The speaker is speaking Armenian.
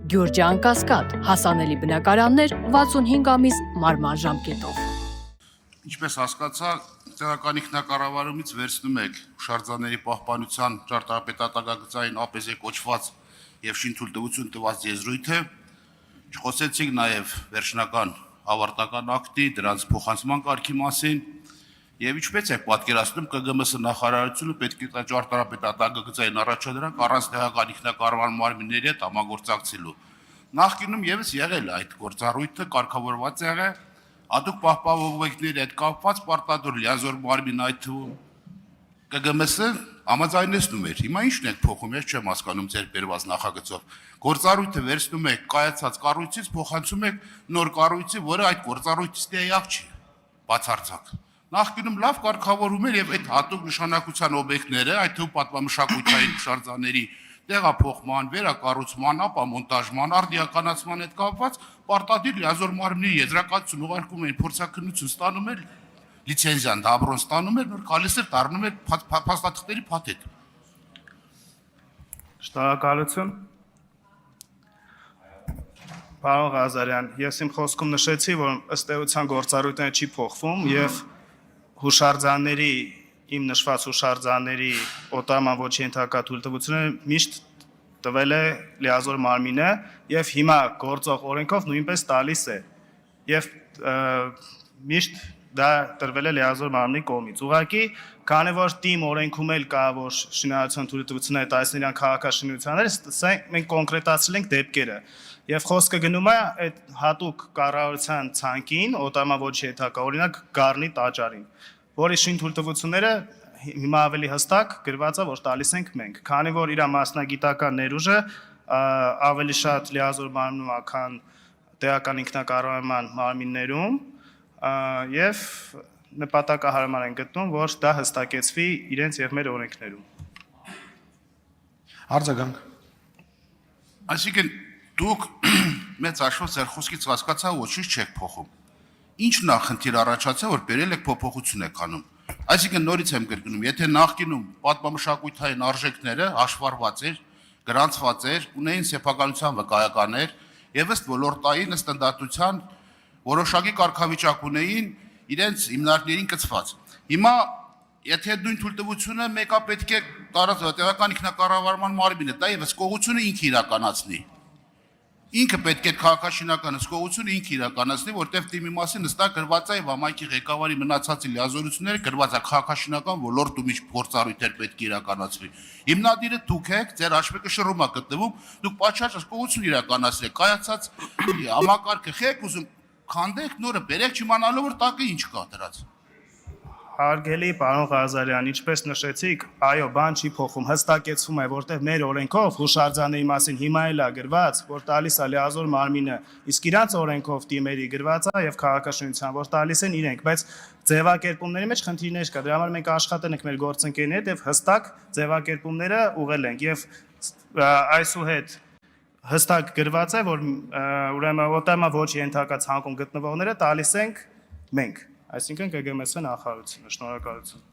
Գյուրջան Կասկադ, հասանելի բնակարաններ 65 ամիս մարման ժամկետով։ Ինչպես հասկացա, տեղական ինքնակառավարումից վերցնում եք հուշարձանների պահպանության ճարտարապետական ԱՊԶ կոչված եւ շինթույլտվություն տված եզրույթը, չխոսեցիք նաեւ վերջնական ավարտական ակտի, դրանց փոխանցման կարգի մասին եւ ինչպես եք պատկերացնում ԿԳՄՍ նախարարությունը պետք է ճարտարապետական առաջադրանք առանց տեղական ինքնակառավարման մարմինների հետ համագործակցելու։ Նախկինում եւս եղել է այդ գործառույթը, կարգավորված եղել է Ադուք պահպանողների հետ կապված պարտադիր լիազոր մարմին այդ թվում ԿԳՄՍ-ը համաձայնեցնում էր։ Հիմա ի՞նչն եք փոխում, ես չեմ հասկանում ձեր բերված նախագծով։ Գործառույթը վերցնում եք կայացած կառույցից, փոխանցում եք նոր կառույցի, որը այդ գործառույթից տեղյակ չի, բացարձակ։ Նախկինում լավ կարգավորում էր եւ այդ հատուկ նշանակության օբյեկտները, այդ թվում պատմամշակութային հուշարձանների տեղափոխման, վերակառուցման, ապա մոնտաժման, արդիականացման հետ կապված պարտադիր լիազոր մարմնի եզրակացություն ուղարկում էին փորձաքննություն ստանում էր, լիցենզիան դաբրոն ստանում էր, նոր գալիս էր դառնում էր փաստաթղթերի փաթեթ։ Շնորհակալություն։ Պարոն Ղազարյան, ես իմ խոսքում նշեցի, որ ըստ էության գործառույթները չի փոխվում եւ հուշարձանների իմ նշված հուշարձանների օտարման ոչ ենթակա թույլտվությունը միշտ տվել է լիազոր մարմինը եւ հիմա գործող օրենքով նույնպես տալիս է եւ միշտ դա տրվել է լիազոր մարմնի կողմից։ Ուղղակի քանի որ թիմ օրենքում էլ կա որ շինարարության թույլտվությունները տալիս են իրան քաղաքաշինությունները, սա մենք կոնկրետացրել ենք դեպքերը եւ խոսքը գնում է այդ հատուկ կառավարության ցանկին օտարման ոչ ենթակա օրինակ Գառնի տաճարին, որի շինթույլտվությունները հիմա ավելի հստակ գրված է, որ տալիս ենք մենք, քանի որ իր մասնագիտական ներուժը ավելի շատ լիազոր մարմնում է, քան տեղական ինքնակառավարման մարմիններում եւ նպատակահարմար են գտնում, որ դա հստակեցվի իրենց եւ մեր օրենքներում։ Արձագանք։ Այսինքն դուք մեծ աշխով ձեր խոսքից հասկացա ոչինչ չեք փոխում։ Ինչն է խնդիր առաջացել, որ բերել եք փոփոխություն եք անում։ Այսինքն նորից եմ կրկնում, եթե նախկինում պատմամշակութային արժեքները հաշվառված էր, գրանցված էր, ունեին սեփականության վկայականներ եւ ըստ ոլորտային ստանդարտության որոշակի կարգավիճակ ունեին իրենց հիմնարկներին կցված։ Հիմա եթե նույն թույլտվությունը մեկը պետք է տեղական ինքնակառավարման մարմինը, դա եւս կողությունը ինքը իրականացնի։ Ինքը պետք է քաղաքաշինական հսկողությունը ինքը իրականացնի, որտեղ թիմի մասին հստակ գրված է եւ համայնքի ղեկավարի մնացածի լիազորությունները գրված է քաղաքաշինական ոլորտում ինչ փորձառույթներ պետք է իրականացվի։ Հիմնադիրը դուք եք, ձեր հաշվեկը շռում է գտնվում, դուք պատշաճ հսկողություն իրականացրեք, կայացած համակարգը խեք ուզում քանդեք, նորը բերեք չիմանալով որ տակը ինչ կա դրած։ Հարգելի պարոն Ղազարյան, ինչպես նշեցիք, այո, բան չի փոխում, հստակեցվում է, որտեղ մեր օրենքով հուշարձանների մասին հիմա էլ է գրված, որ տալիս է լիազոր մարմինը, իսկ իրանց օրենքով թիմերի գրված է եւ քաղաքաշինության, որ տալիս են իրենք, բայց ձևակերպումների մեջ խնդիրներ կա, դրա համար մենք աշխատել ենք մեր գործընկերների հետ եւ հստակ ձևակերպումները ուղղել ենք եւ այսուհետ հստակ գրված է, որ ուրեմն օտարման ոչ ենթակա ցանկում գտնվողները տալիս ենք մենք, այսինքն ԿԳՄՍ նախարարությունը։ Շնորհակալություն։